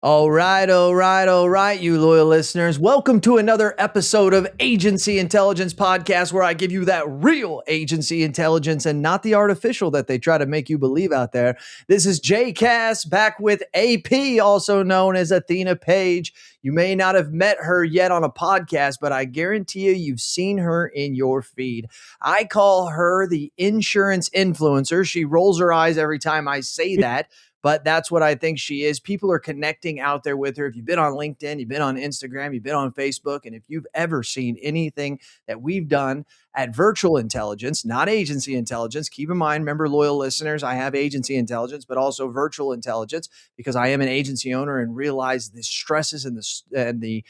All right, you loyal listeners. Welcome to another episode of Agency Intelligence Podcast, where I give you that real agency intelligence and not the artificial that they try to make you believe out there. This is Jay Cass back with AP, also known as Athena Page. You may not have met her yet on a podcast, but I guarantee you've seen her in your feed. I call her the insurance influencer. She rolls her eyes every time I say that. But that's what I think she is. People are connecting out there with her. If you've been on LinkedIn, you've been on Instagram, you've been on Facebook, and if you've ever seen anything that we've done at Virtual Intelligence, not Agency Intelligence, keep in mind, remember, loyal listeners, I have Agency Intelligence, but also Virtual Intelligence because I am an agency owner and realize the stresses and the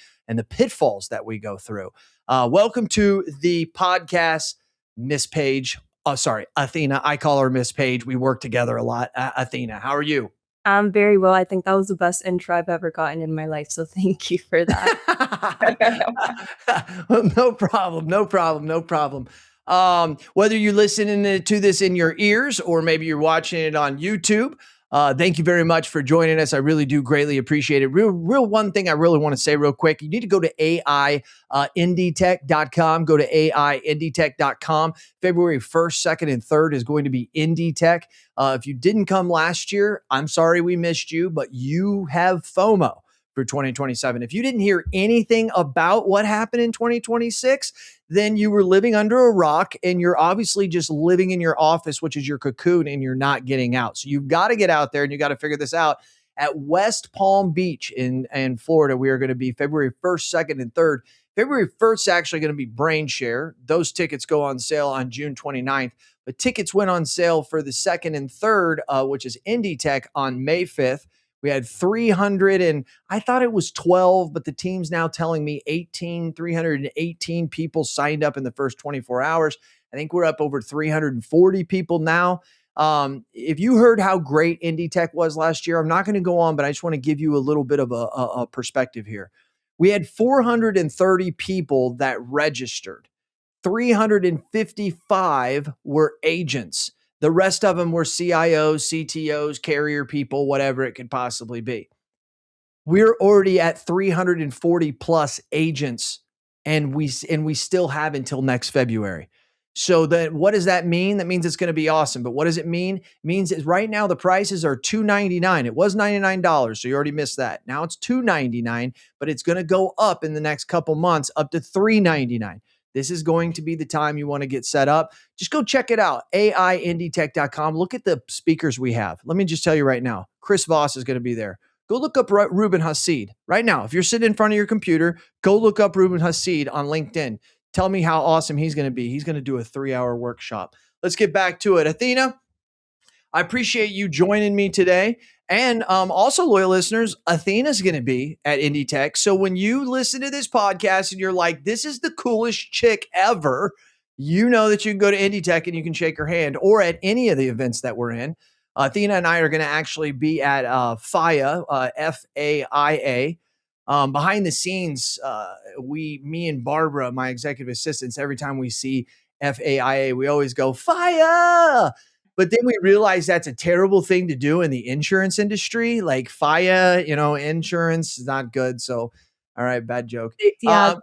pitfalls that we go through. Welcome to the podcast, Miss Page. Oh, sorry, Athena. I call her Miss Page. We work together a lot. Athena, how are you? I'm very well. I think that was the best intro I've ever gotten in my life. So thank you for that. No problem. Whether you're listening to this in your ears or maybe you're watching it on YouTube, thank you very much for joining us. I really do greatly appreciate it. Real one thing I really want to say real quick. You need to go to AIIndytech.com. Go to AIIndytech.com. February 1st, 2nd, and 3rd is going to be Indy Tech. If you didn't come last year, I'm sorry we missed you, but you have FOMO for 2027. If you didn't hear anything about what happened in 2026, then you were living under a rock and you're obviously just living in your office, which is your cocoon, and you're not getting out. So you've got to get out there and you got to figure this out. At West Palm Beach in Florida, we are going to be February 1st, 2nd, and 3rd. February 1st is actually going to be Brain Share. Those tickets go on sale on June 29th. But tickets went on sale for the 2nd and 3rd, which is Indy Tech, on May 5th. We had 300 and I thought it was 12, but the team's now telling me 318 people signed up in the first 24 hours. I think we're up over 340 people now. If you heard how great Indy Tech was last year, I'm not going to go on, but I just want to give you a little bit of a perspective here. We had 430 people that registered. 355 were agents. The rest of them were CIOs, CTOs, carrier people, whatever it could possibly be. We're already at 340 plus agents, and we still have until next February. So then what does that mean? That means it's going to be awesome. But what does it mean? It means that right now the prices are $299. It was $99, so you already missed that. Now it's $299, but it's going to go up in the next couple months up to $399. This is going to be the time you want to get set up. Just go check it out, AIIndytech.com. Look at the speakers we have. Let me just tell you right now, Chris Voss is going to be there. Go look up Ruben Hassid right now. If you're sitting in front of your computer, go look up Ruben Hassid on LinkedIn. Tell me how awesome he's going to be. He's going to do a 3-hour workshop. Let's get back to it. Athena, I appreciate you joining me today. And also, loyal listeners, Athena's going to be at Indy Tech. So when you listen to this podcast and you're like, this is the coolest chick ever, you know that you can go to Indy Tech and you can shake her hand, or at any of the events that we're in. Athena and I are going to actually be at FAIA, FAIA. Behind the scenes, me and Barbara, my executive assistants, every time we see FAIA, we always go, FIRE! But then we realize that's a terrible thing to do in the insurance industry. Like FIA, insurance is not good. So, all right, bad joke. Safety hazard.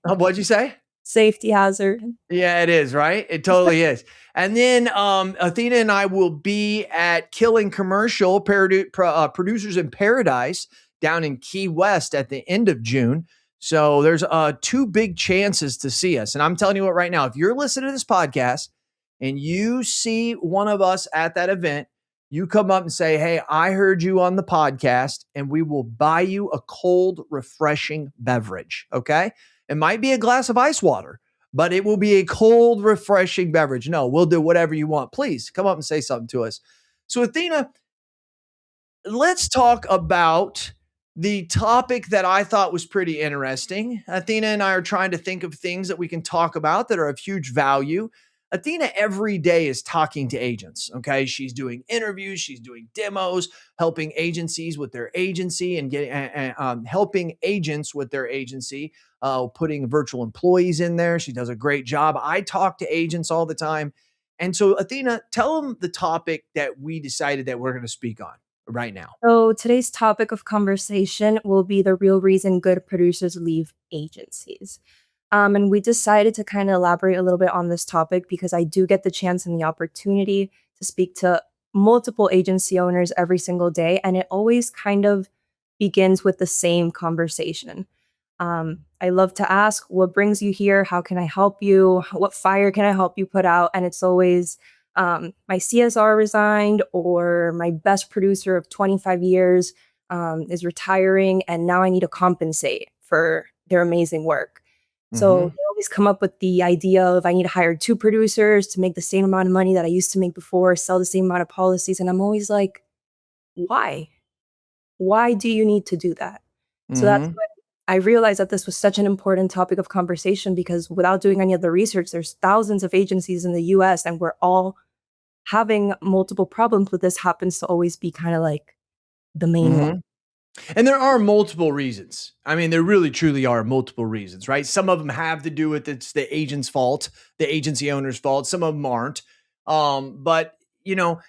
What'd you say? Safety hazard. Yeah, it is, right? It totally is. And then Athena and I will be at Killing Commercial, Producers in Paradise, down in Key West at the end of June. So there's 2 big chances to see us. And I'm telling you what right now, if you're listening to this podcast and you see one of us at that event, you come up and say, hey, I heard you on the podcast, and we will buy you a cold, refreshing beverage, okay? It might be a glass of ice water, but it will be a cold, refreshing beverage. No, we'll do whatever you want. Please come up and say something to us. So Athena, let's talk about the topic that I thought was pretty interesting. Athena and I are trying to think of things that we can talk about that are of huge value. Athena every day is talking to agents, okay? She's doing interviews, she's doing demos, helping agencies with their agency and helping agents with their agency, putting virtual employees in there. She does a great job. I talk to agents all the time. And so, Athena, tell them the topic that we decided that we're going to speak on. right now? So today's topic of conversation will be the real reason good producers leave agencies. And we decided to kind of elaborate a little bit on this topic because I do get the chance and the opportunity to speak to multiple agency owners every single day. And it always kind of begins with the same conversation. I love to ask, what brings you here? How can I help you? What fire can I help you put out? And it's always my CSR resigned, or my best producer of 25 years is retiring, and now I need to compensate for their amazing work. So Mm-hmm. they always come up with the idea of I need to hire two producers to make the same amount of money that I used to make before, sell the same amount of policies. And I'm always like, why? Why do you need to do that? So that's Mm-hmm. when I realized that this was such an important topic of conversation, because without doing any of the research, there's thousands of agencies in the US and we're all having multiple problems, but this happens to always be kind of like the main one. Mm-hmm. And there are multiple reasons. I mean, there really truly are multiple reasons, right? Some of them have to do with it's the agent's fault, the agency owner's fault. Some of them aren't. But you know,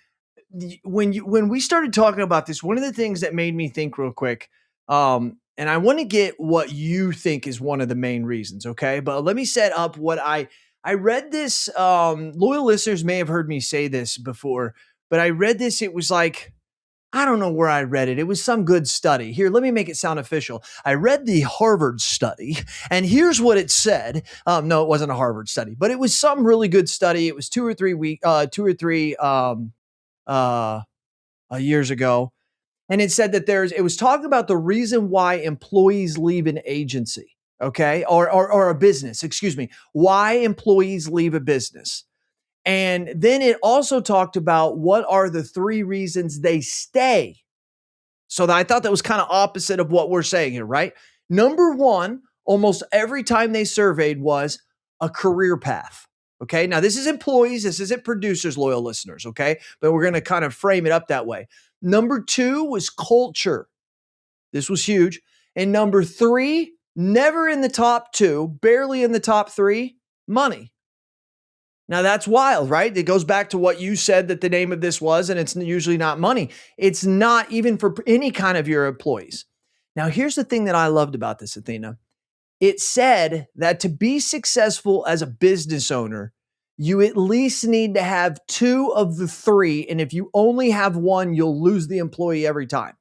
when we started talking about this, one of the things that made me think real quick, and I want to get what you think is one of the main reasons, okay? But let me set up what I read this. Loyal listeners may have heard me say this before, but I read this. It was like, I don't know where I read it. It was some good study. Here, let me make it sound official. I read the Harvard study, and here's what it said. No, it wasn't a Harvard study, but it was some really good study. It was 2 or 3 uh, years ago, and it said that it was talking about the reason why employees leave an agency, okay, or a business. Excuse me, why employees leave a business. And then it also talked about what are the 3 reasons they stay. So I thought that was kind of opposite of what we're saying here, right? Number one, almost every time they surveyed, was a career path. Okay. Now, this is employees, this isn't producers, loyal listeners. Okay. But we're going to kind of frame it up that way. Number two was culture. This was huge. And number three, never in the top two, barely in the top three, money. Now that's wild, right? It goes back to what you said that the name of this was, and it's usually not money. It's not even for any kind of your employees. Now, here's the thing that I loved about this, Athena. It said that to be successful as a business owner, you at least need to have two of the three. And if you only have one, you'll lose the employee every time.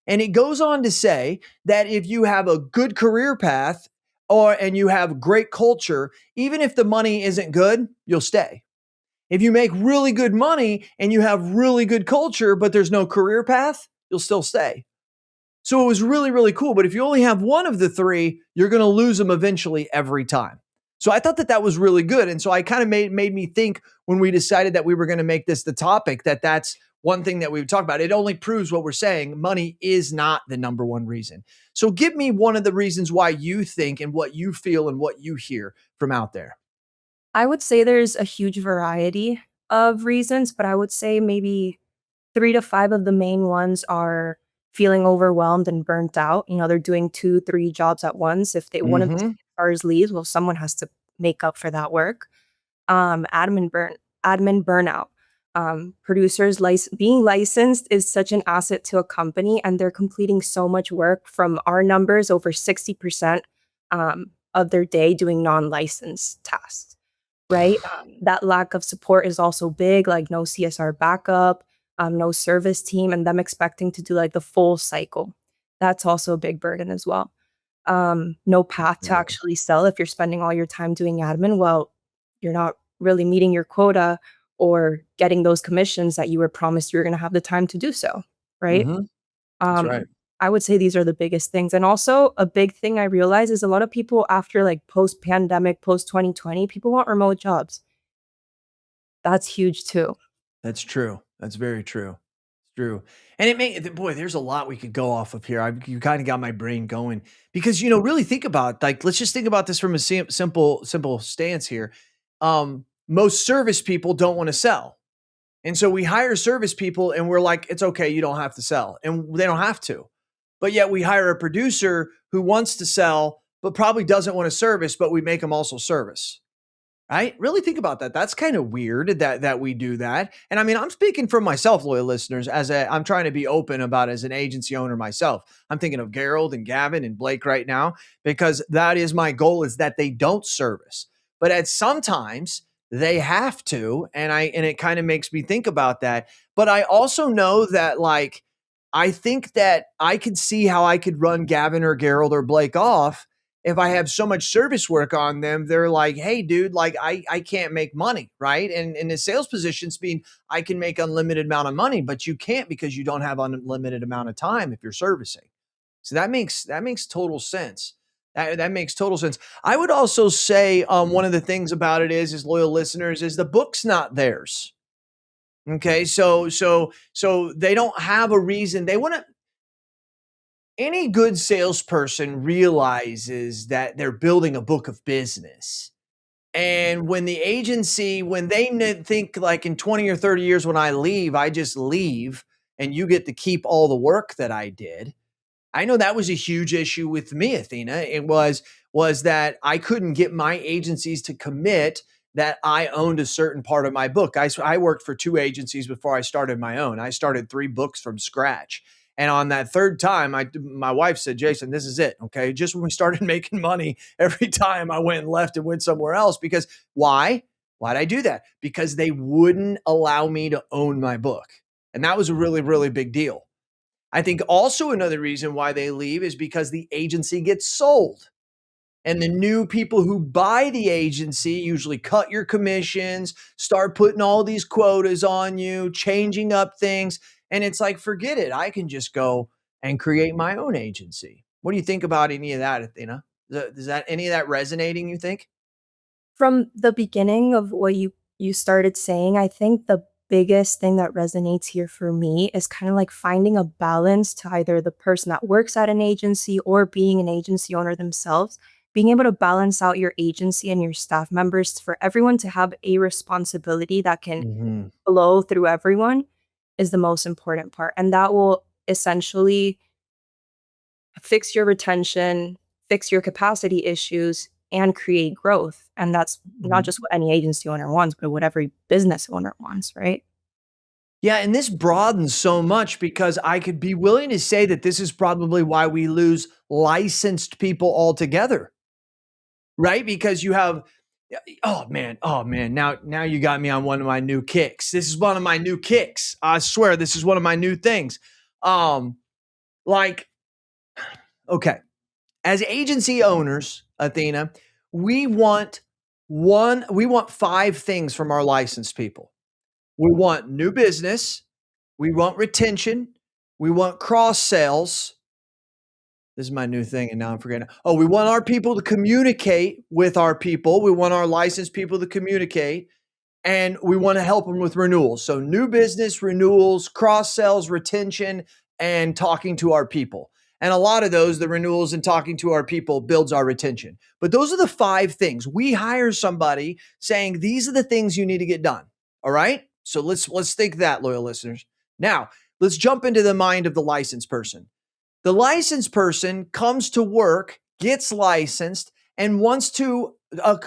And it goes on to say that if you have a good career path and you have great culture, even if the money isn't good, you'll stay. If you make really good money and you have really good culture, but there's no career path, you'll still stay. So it was really, really cool. But if you only have one of the three, you're going to lose them eventually every time. So I thought that that was really good. And so I kind of made me think when we decided that we were going to make this the topic, that that's one thing that we would talk about. It only proves what we're saying. Money is not the number one reason. So give me one of the reasons why you think and what you feel and what you hear from out there. I would say there's a huge variety of reasons, but I would say maybe 3 to 5 of the main ones are feeling overwhelmed and burnt out. You know, they're doing 2, 3 jobs at once. If they one of the Mm-hmm. stars leaves, well, someone has to make up for that work. Admin burnout. Producers being licensed is such an asset to a company, and they're completing so much work. From our numbers, over 60% of their day doing non-licensed tasks, right? That lack of support is also big, like no CSR backup, no service team, and them expecting to do like the full cycle. That's also a big burden as well. No path to Yeah. actually sell if you're spending all your time doing admin. Well, you're not really meeting your quota or getting those commissions that you were promised you were going to have the time to do so, right? Mm-hmm. That's Um, right. I would say these are the biggest things. And also a big thing I realize is a lot of people after like post pandemic, post 2020, people want remote jobs. That's huge too. That's true. That's very true. True. And it may, boy, there's a lot we could go off of here. You kind of got my brain going because, really think about, like, let's just think about this from a simple stance here. Most service people don't want to sell. And so we hire service people and we're like, it's okay. You don't have to sell, and they don't have to, but yet we hire a producer who wants to sell, but probably doesn't want to service, but we make them also service. Right? Really think about that. That's kind of weird that we do that. And I mean, I'm speaking for myself, loyal listeners, I'm trying to be open about as an agency owner myself. I'm thinking of Gerald and Gavin and Blake right now because that is my goal is that they don't service. But at sometimes they have to, and it kind of makes me think about that. But I also know that like I think that I could see how I could run Gavin or Gerald or Blake off if I have so much service work on them. They're like, hey, dude, like I can't make money, right? And in the sales positions being, I can make unlimited amount of money, but you can't because you don't have unlimited amount of time if you're servicing. So that makes total sense. That makes total sense. I would also say one of the things about it is loyal listeners is the book's not theirs. Okay, so they don't have a reason. They want to any good salesperson realizes that they're building a book of business. And when the agency, when they think like in 20 or 30 years, when I leave, I just leave and you get to keep all the work that I did. I know that was a huge issue with me, Athena. It was that I couldn't get my agencies to commit that I owned a certain part of my book. I worked for two agencies before I started my own. I started three books from scratch. And on that third time, my wife said, Jason, this is it. Okay. Just when we started making money, every time I went and left and went somewhere else. Because why? Why'd I do that? Because they wouldn't allow me to own my book. And that was a really, really big deal. I think also another reason why they leave is because the agency gets sold. And the new people who buy the agency usually cut your commissions, start putting all these quotas on you, changing up things. And it's like, forget it. I can just go and create my own agency. What do you think about any of that, Athena? Is that any of that resonating, you think? From the beginning of what you started saying, I think the biggest thing that resonates here for me is kind of like finding a balance to either the person that works at an agency or being an agency owner themselves, being able to balance out your agency and your staff members for everyone to have a responsibility that can Hmm. flow through everyone is the most important part. And that will essentially fix your retention, fix your capacity issues, and create growth. And that's not just what any agency owner wants, but what every business owner wants, right? Yeah, and this broadens so much because I could be willing to say that this is probably why we lose licensed people altogether, right? Because you have oh man, now you got me on one of my new kicks. This is one of my new kicks. I swear this is one of my new things. Um like okay, as agency owners, Athena, we want we want five things from our licensed people. We want new business, we want retention, we want cross sales. This is my new thing, and now I'm forgetting. Oh, we want our people to communicate with our people. We want our licensed people to communicate, and we want to help them with renewals. So, new business, renewals, cross sales, retention, and talking to our people. And a lot of those, the renewals and talking to our people, builds our retention. But those are the five things. We hire somebody saying these are the things you need to get done. All right. So let's think that, loyal listeners. Now let's jump into the mind of the licensed person. The licensed person comes to work, gets licensed, and wants to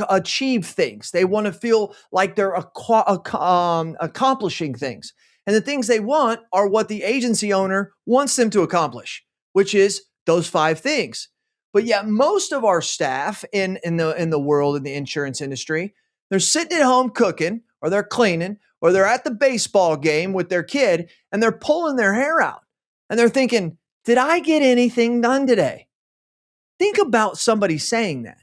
achieve things. They want to feel like they're accomplishing things. And the things they want are what the agency owner wants them to accomplish, which is those five things. But yet, most of our staff in the world in the insurance industry, they're sitting at home cooking, or they're cleaning, or they're at the baseball game with their kid, and they're pulling their hair out, and they're thinking, did I get anything done today? Think about somebody saying that.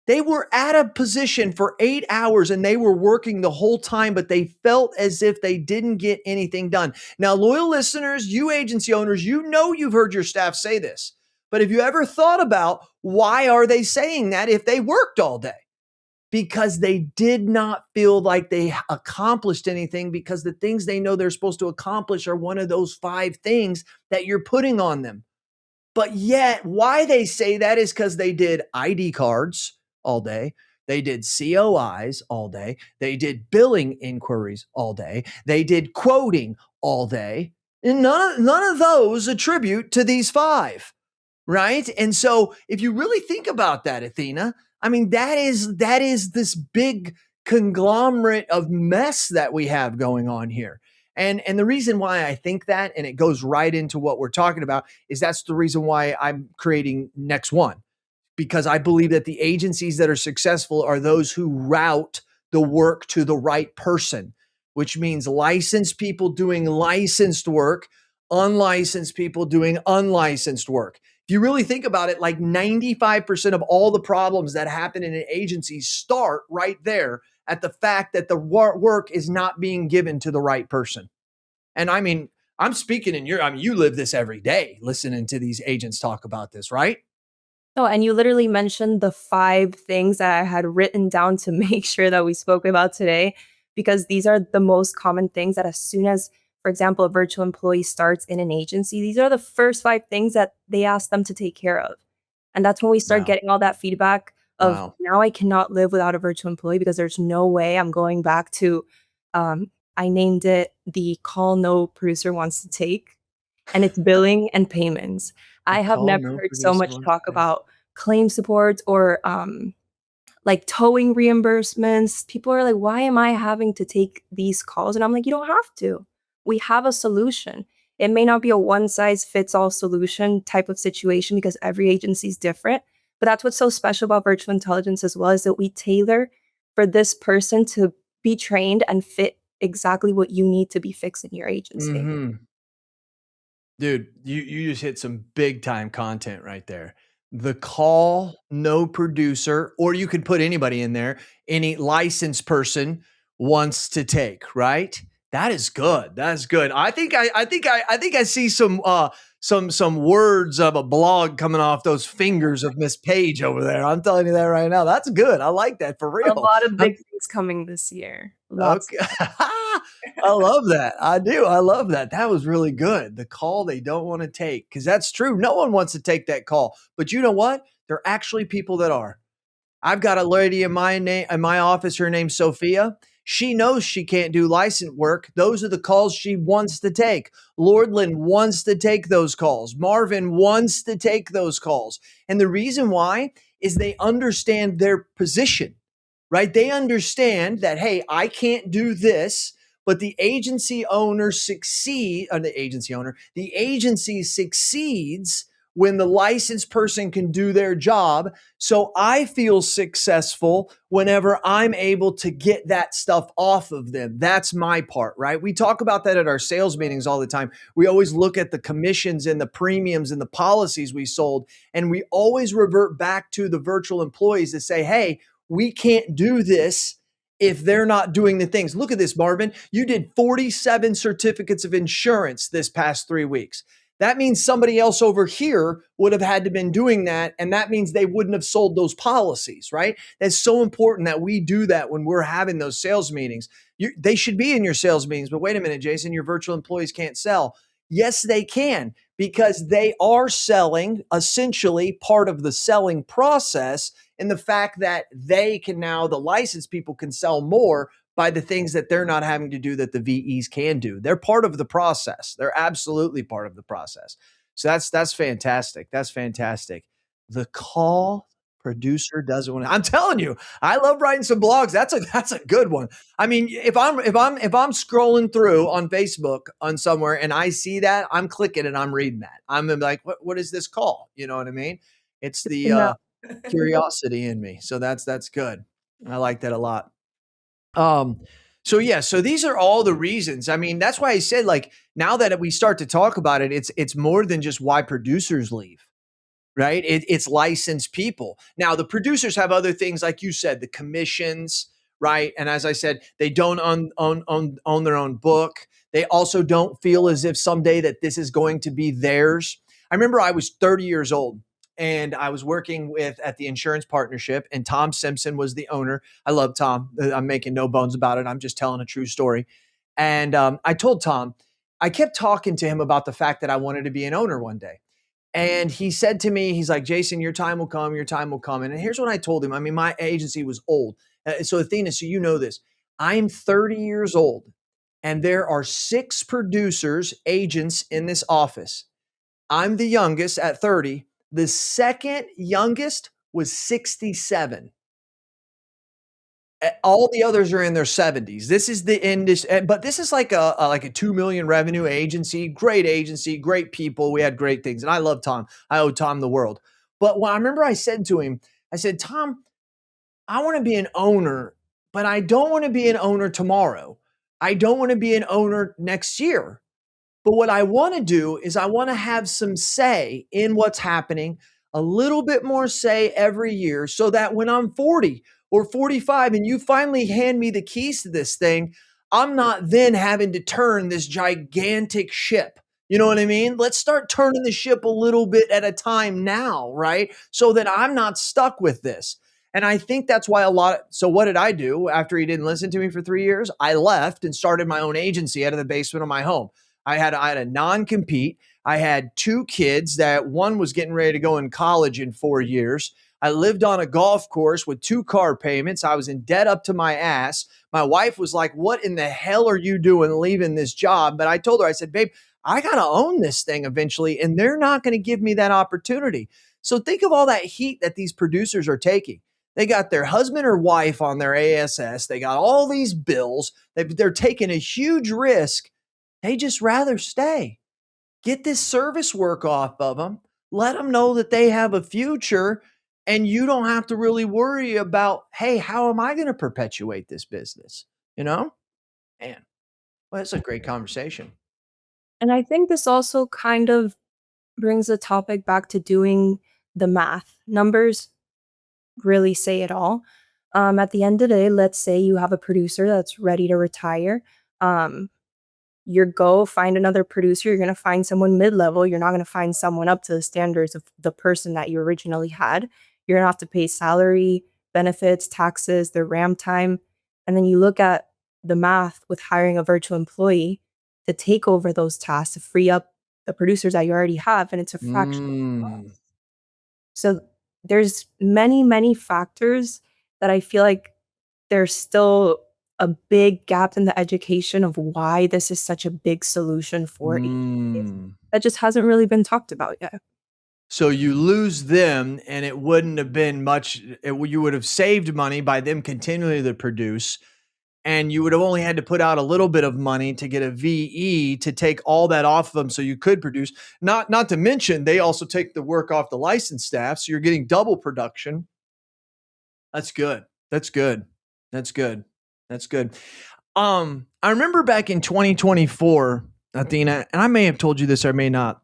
They were at a position for 8 hours and they were working the whole time, but they felt as if they didn't get anything done. Now, loyal listeners, you agency owners, you know you've heard your staff say this, but have you ever thought about why are they saying that if they worked all day? Because they did not feel like they accomplished anything because the things they know they're supposed to accomplish are one of those five things that you're putting on them. But yet, why they say that is because they did ID cards all day. They did COIs all day. They did billing inquiries all day. They did quoting all day. And none of those attribute to these five, right? And so if you really think about that, Athena, I mean, that is this big conglomerate of mess that we have going on here. And the reason why I think that, and it goes right into what we're talking about, is that's the reason why I'm creating Next One, because I believe that the agencies that are successful are those who route the work to the right person, which means licensed people doing licensed work, unlicensed people doing unlicensed work. If you really think about it, like 95% of all the problems that happen in an agency start right there at the fact that the work is not being given to the right person. And I mean, I'm speaking in your, I mean, you live this every day listening to these agents talk about this, right? No, and you literally mentioned the 5 things that I had written down to make sure that we spoke about today, because these are the most common things that as soon as, for example, a virtual employee starts in an agency, these are the first 5 things that they ask them to take care of. And that's when we start Wow. getting all that feedback of, Wow. now I cannot live without a virtual employee because there's no way I'm going back to, I named it the call no producer wants to take, and it's billing and payments. The I have call never no heard so producer much wants talk to take. about claim support or like towing reimbursements. People are like, why am I having to take these calls? And I'm like, you don't have to. We have a solution. It may not be a one size fits all solution type of situation because every agency is different. But that's what's so special about virtual intelligence as well, is that we tailor for this person to be trained and fit exactly what you need to be fixed in your agency. Mm-hmm. Dude, you just hit some big time content right there. The call no producer, or you could put anybody in there, any licensed person wants to take, right? That is good. That's good. I think I see some words of a blog coming off those fingers of Miss Page over there. I'm telling you that right now. That's good. I like that for A real. lot of I'm big things coming this year. Lots. Okay. I love that. I do. I love that. That was really good. The call they don't want to take, because that's true. No one wants to take that call. But you know what? There are actually people that are. I've got a lady in my office, her name's Sophia. She knows she can't do license work. Those are the calls she wants to take. Lordland wants to take those calls. Marvin wants to take those calls. And the reason why is they understand their position, right? They understand that, hey, I can't do this, but the the agency succeeds when the licensed person can do their job. So I feel successful whenever I'm able to get that stuff off of them. That's my part, right? We talk about that at our sales meetings all the time. We always look at the commissions and the premiums and the policies we sold, and we always revert back to the virtual employees to say, hey, we can't do this if they're not doing the things. Look at this, Marvin. You did 47 certificates of insurance this past 3 weeks. That means somebody else over here would have had to been doing that. And that means they wouldn't have sold those policies, right? That's so important that we do that when we're having those sales meetings. They should be in your sales meetings, but wait a minute, Jason, your virtual employees can't sell. Yes, they can, because they are selling essentially part of the selling process, in the fact that they can now, the licensed people can sell more by the things that they're not having to do that the VEs can do. They're part of the process. They're absolutely part of the process. So that's fantastic. That's fantastic. The call producer doesn't want to. I'm telling you, I love writing some blogs. That's a good one. I mean, if I'm scrolling through on Facebook on somewhere and I see that, I'm clicking and I'm reading that. I'm like, what is this call? You know what I mean? It's the No. curiosity in me. So that's good. I like that a lot. Um, so yeah, so these are all the reasons. I mean, that's why I said, like, now that we start to talk about it, it's more than just why producers leave, right? It's licensed people. Now, the producers have other things, like you said, the commissions, right? And as I said, they don't own their own book. They also don't feel as if someday that this is going to be theirs. I remember I was 30 years old and I was working with at the insurance partnership, and Tom Simpson was the owner. I love Tom. I'm making no bones about it. I'm just telling a true story. And I told Tom, I kept talking to him about the fact that I wanted to be an owner one day. And he said to me, he's like, Jason, your time will come, your time will come. And here's what I told him. I mean, my agency was old. So Athena, so you know this. I'm 30 years old and there are 6 producers, agents in this office. I'm the youngest at 30. The second youngest was 67. All the others are in their 70s. This is the industry, but this is like a 2 million revenue agency, great people. We had great things. And I love Tom. I owe Tom the world. But when I remember I said to him, I said, Tom, I want to be an owner, but I don't want to be an owner tomorrow. I don't want to be an owner next year. But what I want to do is I want to have some say in what's happening, a little bit more say every year, so that when I'm 40 or 45 and you finally hand me the keys to this thing, I'm not then having to turn this gigantic ship. You know what I mean? Let's start turning the ship a little bit at a time now, right? So that I'm not stuck with this. And I think that's why so what did I do after he didn't listen to me for 3 years? I left and started my own agency out of the basement of my home. I had a non-compete. I had two kids that one was getting ready to go in college in 4 years. I lived on a golf course with two car payments. I was in debt up to my ass. My wife was like, what in the hell are you doing leaving this job? But I told her, I said, babe, I got to own this thing eventually, and they're not going to give me that opportunity. So think of all that heat that these producers are taking. They got their husband or wife on their ASS. They got all these bills. They're taking a huge risk. They just rather stay. Get this service work off of them. Let them know that they have a future, and you don't have to really worry about, hey, how am I going to perpetuate this business? You know? Man, well, that's a great conversation. And I think this also kind of brings the topic back to doing the math. Numbers really say it all. At the end of the day, let's say you have a producer that's ready to retire. Um, you go find another producer. You're going to find someone mid level. You're not going to find someone up to the standards of the person that you originally had. You're going to have to pay salary, benefits, taxes, their RAM time. And then you look at the math with hiring a virtual employee to take over those tasks to free up the producers that you already have. And it's a fraction. Mm, So there's many, many factors that I feel like there's still a big gap in the education of why this is such a big solution for agencies mm. that just hasn't really been talked about yet. So you lose them, and it wouldn't have been much. You would have saved money by them continuing to produce, and you would have only had to put out a little bit of money to get a VE to take all that off of them so you could produce. Not to mention they also take the work off the licensed staff, so you're getting double production. That's good. That's good. That's good. That's good. I remember back in 2024, Athena, and I may have told you this or I may not.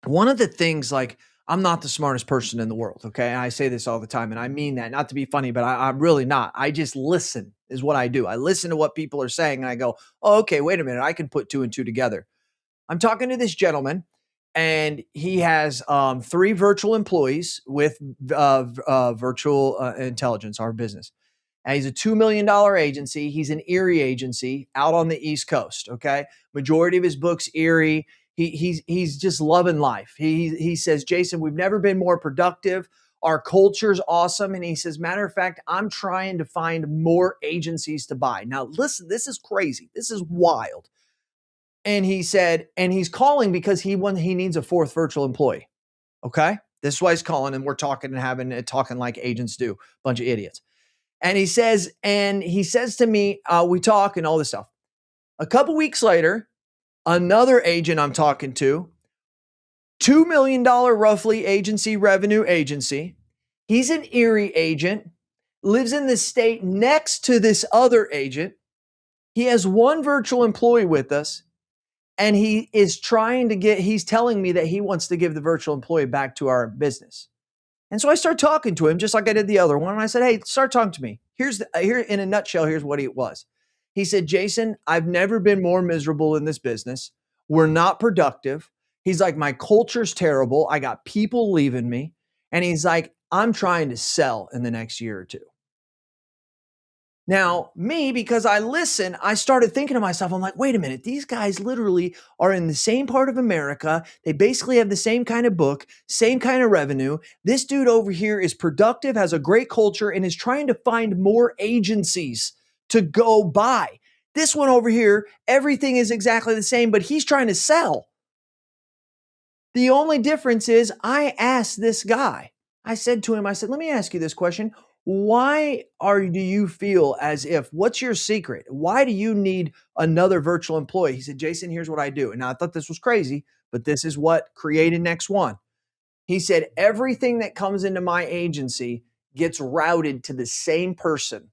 One of the things, like, I'm not the smartest person in the world, okay? And I say this all the time, and I mean that not to be funny, but I'm really not. I just listen is what I do. I listen to what people are saying, and I go, oh, okay, wait a minute. I can put two and two together. I'm talking to this gentleman, and he has three virtual employees with virtual intelligence, our business. And he's a $2 million agency. He's an Erie agency out on the East Coast. Okay. Majority of his books, Erie. He's just loving life. He says, Jason, we've never been more productive. Our culture's awesome. And he says, matter of fact, I'm trying to find more agencies to buy. Now, listen, this is crazy. This is wild. And he said, and he's calling because he needs a fourth virtual employee. Okay. This is why he's calling, and we're talking and having it talking like agents do, bunch of idiots. And he says to me, we talk and all this stuff. A couple weeks later, another agent I'm talking to, $2 million roughly agency revenue agency. He's an Erie agent, lives in the state next to this other agent. He has one virtual employee with us, and he's telling me that he wants to give the virtual employee back to our business. And so I start talking to him just like I did the other one. And I said, hey, start talking to me. Here in a nutshell, here's what it was. He said, Jason, I've never been more miserable in this business. We're not productive. He's like, my culture's terrible. I got people leaving me. And he's like, I'm trying to sell in the next year or two. Now, me, because I listen, I started thinking to myself, I'm like, wait a minute, these guys literally are in the same part of America. They basically have the same kind of book, same kind of revenue. This dude over here is productive, has a great culture, and is trying to find more agencies to go buy. This one over here, everything is exactly the same, but he's trying to sell. The only difference is I asked this guy, I said to him, let me ask you this question. Do you feel as if, what's your secret? Why do you need another virtual employee? He said, Jason, here's what I do. And I thought this was crazy, but this is what created next one. He said, everything that comes into my agency gets routed to the same person.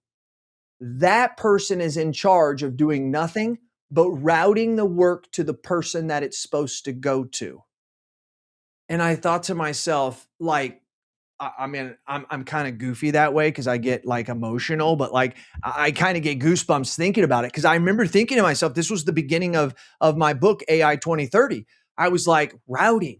That person is in charge of doing nothing but routing the work to the person that it's supposed to go to. And I thought to myself, like, I mean, I'm kind of goofy that way because I get like emotional, but like I kind of get goosebumps thinking about it because I remember thinking to myself, this was the beginning of my book AI 2030. I was like, routing.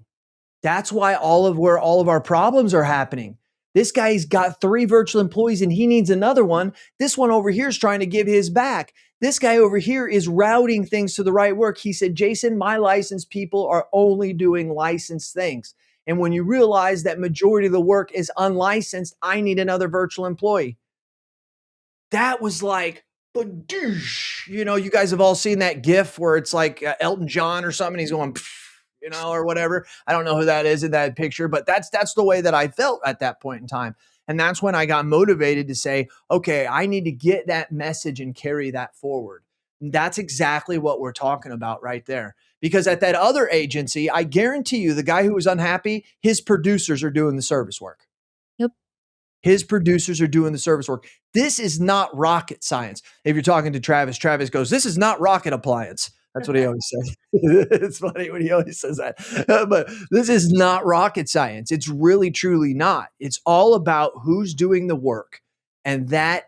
That's why where all of our problems are happening. This guy's got 3 virtual employees and he needs another one. This one over here is trying to give his back. This guy over here is routing things to the right work. He said, Jason, my licensed people are only doing licensed things. And when you realize that majority of the work is unlicensed, I need another virtual employee. That was like, badoosh. You guys have all seen that GIF where it's like Elton John or something. He's going, or whatever. I don't know who that is in that picture, but that's the way that I felt at that point in time. And that's when I got motivated to say, okay, I need to get that message and carry that forward. And that's exactly what we're talking about right there. Because at that other agency, I guarantee you, the guy who was unhappy, his producers are doing the service work. Yep. His producers are doing the service work. This is not rocket science. If you're talking to Travis, Travis goes, this is not rocket appliance. That's what he always says. It's funny when he always says that. But this is not rocket science. It's really, truly not. It's all about who's doing the work. And that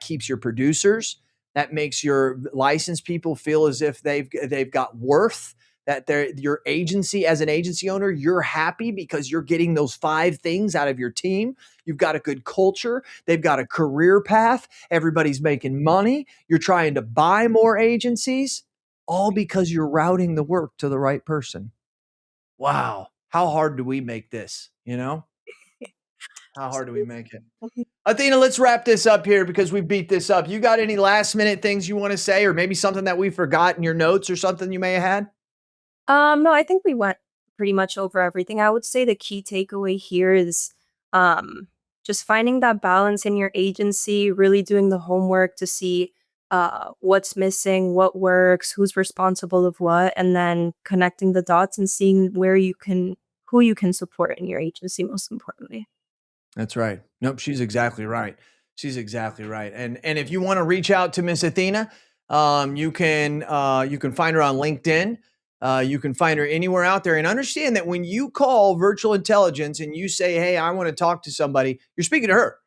keeps your producers. That makes your licensed people feel as if they've got worth. That your agency, as an agency owner, you're happy because you're getting those 5 things out of your team. You've got a good culture. They've got a career path. Everybody's making money. You're trying to buy more agencies, all because you're routing the work to the right person. Wow. How hard do we make this? How hard do we make it? Athena, let's wrap this up here because we beat this up. You got any last minute things you want to say, or maybe something that we forgot in your notes or something you may have had? No, I think we went pretty much over everything. I would say the key takeaway here is just finding that balance in your agency, really doing the homework to see what's missing, what works, who's responsible of what, and then connecting the dots and seeing who you can support in your agency, most importantly. That's right. Nope, she's exactly right. She's exactly right. And if you want to reach out to Miss Athena, you can find her on LinkedIn. You can find her anywhere out there, and understand that when you call virtual intelligence and you say, "Hey, I want to talk to somebody," you're speaking to her.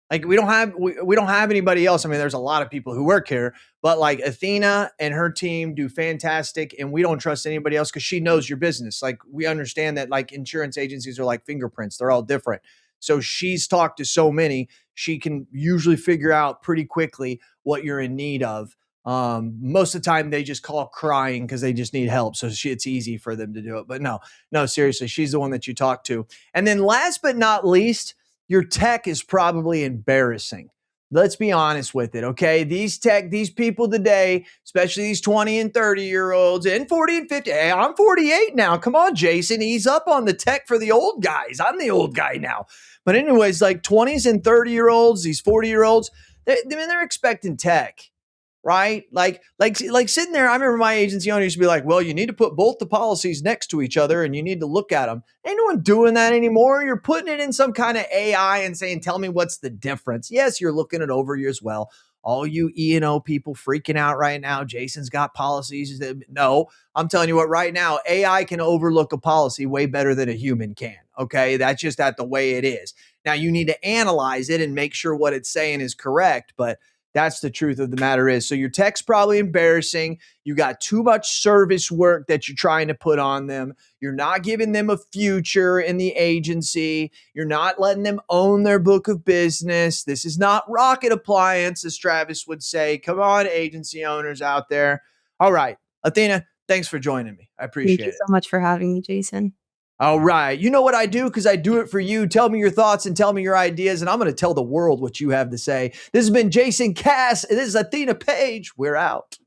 Like we don't have anybody else. I mean, there's a lot of people who work here, but like Athena and her team do fantastic, and we don't trust anybody else because she knows your business. Like we understand that like insurance agencies are like fingerprints; they're all different. So she's talked to so many, she can usually figure out pretty quickly what you're in need of. Most of the time they just call crying because they just need help. So it's easy for them to do it. But no, seriously, she's the one that you talk to. And then last but not least, your tech is probably embarrassing. Let's be honest with it, okay? These people today, especially these 20 and 30-year-olds and 40 and 50. Hey, I'm 48 now. Come on, Jason, ease up on the tech for the old guys. I'm the old guy now. But anyways, like 20s and 30-year-olds, these 40-year-olds, they're expecting tech. Right? Like sitting there, I remember my agency owner used to be like, well, you need to put both the policies next to each other and you need to look at them. Ain't no one doing that anymore. You're putting it in some kind of AI and saying, tell me what's the difference. Yes, you're looking it over you as well. All you E&O people freaking out right now. Jason's got policies. No, I'm telling you what, right now, AI can overlook a policy way better than a human can. Okay. That's just the way it is. Now you need to analyze it and make sure what it's saying is correct. But that's the truth of the matter is. So your tech's probably embarrassing. You got too much service work that you're trying to put on them. You're not giving them a future in the agency. You're not letting them own their book of business. This is not rocket appliance, as Travis would say. Come on, agency owners out there. All right, Athena, thanks for joining me. I appreciate it. Thank you so much for having me, Jason. All right. You know what I do because I do it for you. Tell me your thoughts and tell me your ideas, and I'm going to tell the world what you have to say. This has been Jason Cass. This is Athena Page. We're out.